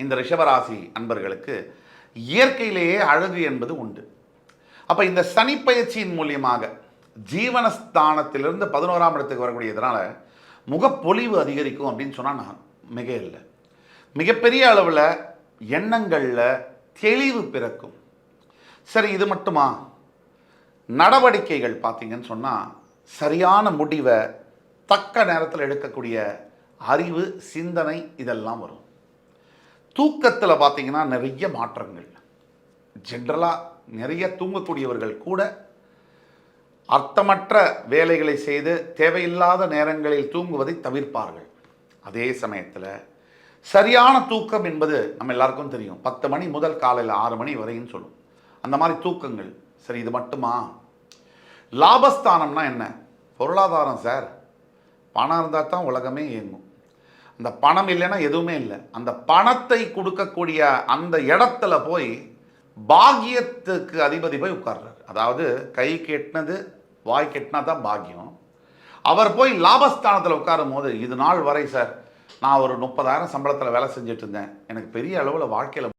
இந்த ரிஷபராசி அன்பர்களுக்கு இயற்கையிலேயே அழகு என்பது உண்டு. அப்போ இந்த சனி பயிற்சியின் மூலியமாக ஜீவனஸ்தானத்திலிருந்து 11ஆம் இடத்துக்கு வரக்கூடியதுனால முகப்பொலிவு அதிகரிக்கும் அப்படின்னு சொன்னால் நான் மிக இல்லை. மிகப்பெரிய அளவில் எண்ணங்களில் தெளிவு பிறக்கும். சரி, இது மட்டுமா? நடவடிக்கைகள் பார்த்தீங்கன்னு சொன்னால் சரியான முடிவை தக்க நேரத்தில் எடுக்கக்கூடிய அறிவு, சிந்தனை இதெல்லாம் வரும். தூக்கத்தில் பார்த்தீங்கன்னா நிறைய மாற்றங்கள். ஜென்ரலாக நிறைய தூங்கக்கூடியவர்கள் கூட அர்த்தமற்ற வேலைகளை செய்து தேவையில்லாத நேரங்களில் தூங்குவதை தவிர்ப்பார்கள். அதே சமயத்தில் சரியான தூக்கம் என்பது நம்ம எல்லாருக்கும் தெரியும். 10 மணி முதல் காலையில் 6 மணி வரைன்னு சொல்லும். அந்த மாதிரி தூக்கங்கள். சரி, இது மட்டுமா? லாபஸ்தானம்னா என்ன? பொருளாதாரம் சார். பணம் இருந்தால் தான் உலகமே இயங்கும். அந்த பணம் இல்லைன்னா எதுவுமே இல்லை. அந்த பணத்தை கொடுக்கக்கூடிய அந்த இடத்துல போய் பாக்கியத்துக்கு அதிபதி போய் உட்கார்றார். அதாவது கை கெட்டினது வாய் கெட்டினா தான் பாக்கியம். அவர் போய் லாபஸ்தானத்தில் உட்காரும் போது, இது நாள் வரை சார் நான் ஒரு 30,000 சம்பளத்தில் வேலை செஞ்சுட்டு இருந்தேன், எனக்கு பெரிய அளவில் வாழ்க்கையில்